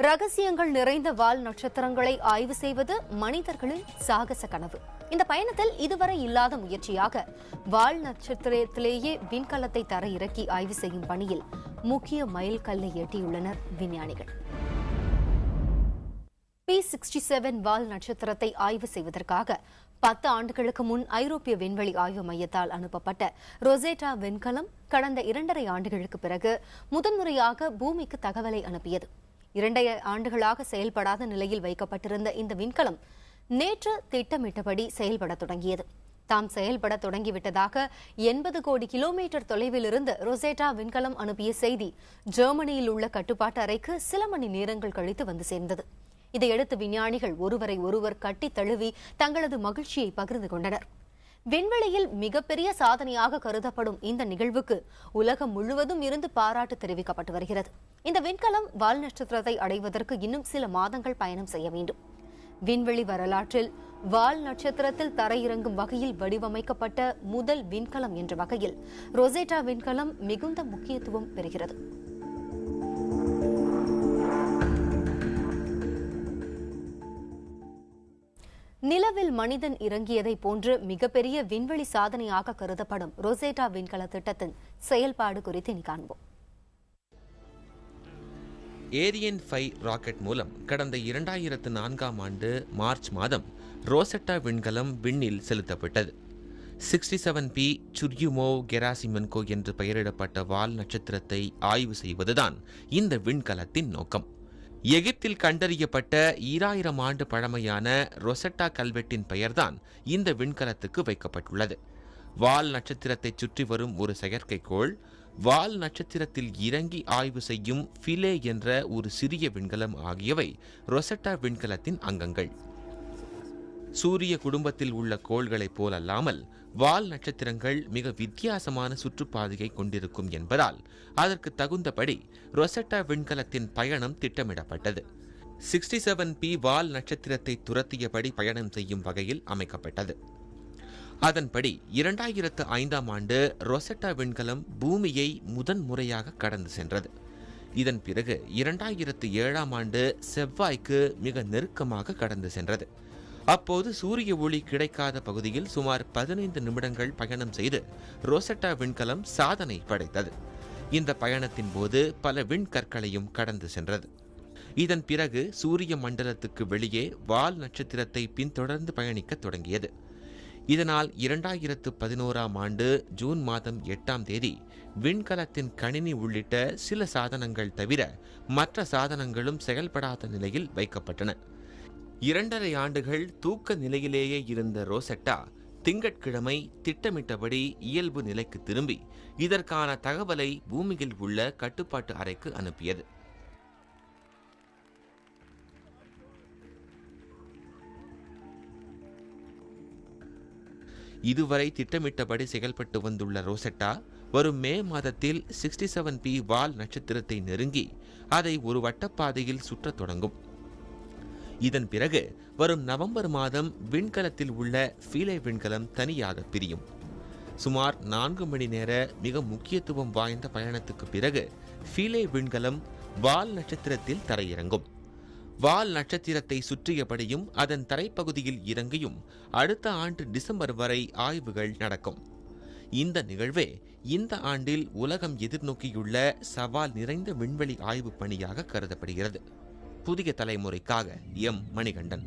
ரகசியங்கள் நிறைந்த வால் நட்சத்திரங்களை ஆய்வு செய்வது மனிதர்களின் சாகச கனவு. இந்த பயணத்தில் இதுவரை இல்லாத முயற்சியாக வால் நட்சத்திரத்திலேயே விண்கலத்தை தர இறக்கி ஆய்வு செய்யும் பணியில் முக்கிய மைல்கல்லை எட்டியுள்ளனர் விஞ்ஞானிகள். P67 வால் நட்சத்திரத்தை ஆய்வு செய்வதற்காக 10 ஆண்டுகளுக்கு முன் ஐரோப்பிய விண்வெளி ஆய்வு மையத்தால் அனுப்பப்பட்ட ரொசேட்டா விண்கலம் கடந்த 2.5 ஆண்டுகளுக்கு பிறகு முதன்முறையாக பூமிக்கு தகவலை அனுப்பியது. 2 ஆண்டுகளாக செயல்படாத நிலையில் வைக்கப்பட்டிருந்த இந்த விண்கலம் நேற்று திட்டமிட்டபடி செயல்பட தொடங்கியது. தாம் செயல்பட தொடங்கிவிட்டதாக 80 கோடி கிலோமீட்டர் தொலைவிலிருந்து ரொசேட்டா விண்கலம் அனுப்பிய செய்தி ஜெர்மனியில் உள்ள கட்டுப்பாட்டு அறைக்கு சில மணி நேரங்கள் கழித்து வந்து சேர்ந்தது. இதையடுத்து விஞ்ஞானிகள் ஒருவரை ஒருவர் கட்டி தழுவி தங்களது மகிழ்ச்சியை பகிர்ந்து கொண்டனர். விண்வெளியில் மிகப்பெரிய சாதனையாக கருதப்படும் இந்த நிகழ்வுக்கு உலகம் முழுவதும் இருந்து பாராட்டு தெரிவிக்கப்பட்டு வருகிறது. இந்த விண்கலம் வால் நட்சத்திரத்தை அடைவதற்கு இன்னும் சில மாதங்கள் பயணம் செய்ய வேண்டும். விண்வெளி வரலாற்றில் வால் நட்சத்திரத்தில் தரையிறங்கும் வகையில் வடிவமைக்கப்பட்ட முதல் விண்கலம் என்ற வகையில் ரொசேட்டா விண்கலம் மிகுந்த முக்கியத்துவம் பெறுகிறது. நிலவில் மனிதன் இறங்கியதை போன்று மிகப்பெரிய விண்வெளி சாதனையாக கருதப்படும் ரொசேட்டா விண்கல திட்டத்தின் செயல்பாடு குறித்து காண்போம். ஏரியன் 5 ராக்கெட் மூலம் கடந்த 2004ஆம் ஆண்டு மார்ச் மாதம் ரோசெட்டா விண்கலம் விண்ணில் செலுத்தப்பட்டது. 67P சுர்யுமோவ் கெராசிமென்கோ என்று பெயரிடப்பட்ட வால் நட்சத்திரத்தை ஆய்வு செய்வதுதான் இந்த விண்கலத்தின் நோக்கம். எகிப்தில் கண்டறியப்பட்ட 2000 ஆண்டு பழமையான ரொசெட்டா கல்வெட்டின் பெயர்தான் இந்த விண்கலத்துக்கு வைக்கப்பட்டுள்ளது. வால் நட்சத்திரத்தை சுற்றி வரும் ஒரு செயற்கைக்கோள், வால் நட்சத்திரத்தில் இறங்கி ஆய்வு செய்யும் ஃபிலே என்ற ஒரு சிறிய விண்கலம் ஆகியவை ரொசெட்டா விண்கலத்தின் அங்கங்கள். சூரிய குடும்பத்தில் உள்ள கோள்களைப் போலல்லாமல் வால் நட்சத்திரங்கள் மிக வித்தியாசமான சுற்றுப்பாதையை கொண்டிருக்கும் என்பதால் அதற்கு தகுந்தபடி ரொசெட்டா விண்கலத்தின் பயணம் திட்டமிடப்பட்டது. 67P வால் நட்சத்திரத்தை துரத்தியபடி பயணம் செய்யும் வகையில் அமைக்கப்பட்டது. அதன்படி 2005ஆம் ஆண்டு ரொசெட்டா விண்கலம் பூமியை முதன்முறையாக கடந்து சென்றது. இதன் பிறகு 2007ஆம் ஆண்டு செவ்வாய்க்கு மிக நெருக்கமாக கடந்து சென்றது. அப்போது சூரிய ஒளி கிடைக்காத பகுதியில் சுமார் 15 நிமிடங்கள் பயணம் செய்து ரொசெட்டா விண்கலம் சாதனை படைத்தது. இந்த பயணத்தின் போது பல விண்கற்களையும் கடந்து சென்றது. இதன் பிறகு சூரிய மண்டலத்துக்கு வெளியே வால் நட்சத்திரத்தை பின்தொடர்ந்து பயணிக்க தொடங்கியது. இதனால் 2011ஆம் ஆண்டு ஜூன் மாதம் 8ஆம் தேதி விண்கலத்தின் கணினி உள்ளிட்ட சில சாதனங்கள் தவிர மற்ற சாதனங்களும் செயல்படாத நிலையில் வைக்கப்பட்டன. 2.5 ஆண்டுகள் தூக்க நிலையிலேயே இருந்த ரோசெட்டா திங்கட்கிழமை திட்டமிட்டபடி இயல்பு நிலைக்கு திரும்பி இதற்கான தகவலை பூமியில் உள்ள கட்டுப்பாட்டு அறைக்கு அனுப்பியது. இதுவரை திட்டமிட்டபடி செயல்பட்டு வந்துள்ள ரோசெட்டா வரும் மே மாதத்தில் 67P வால் நட்சத்திரத்தை நெருங்கி அதை ஒரு வட்டப்பாதையில் சுற்றத் தொடங்கும். இதன் பிறகு வரும் நவம்பர் மாதம் விண்கலத்தில் உள்ள ஃபிலே விண்கலம் தனியாக பிரியும். சுமார் 4 மணி நேர மிக முக்கியத்துவம் வாய்ந்த பயணத்துக்கு பிறகு ஃபிலே விண்கலம் வால் நட்சத்திரத்தில் தரையிறங்கும். வால் நட்சத்திரத்தை சுற்றியபடியும் அதன் தரைப்பகுதியில் இறங்கியும் அடுத்த ஆண்டு டிசம்பர் வரை ஆய்வுகள் நடக்கும். இந்த நிகழ்வே இந்த ஆண்டில் உலகம் எதிர்நோக்கியுள்ள சவால் நிறைந்த விண்வெளி ஆய்வு பணியாக கருதப்படுகிறது. புதிய தலைமுறைக்காக எம் மணிகண்டன்.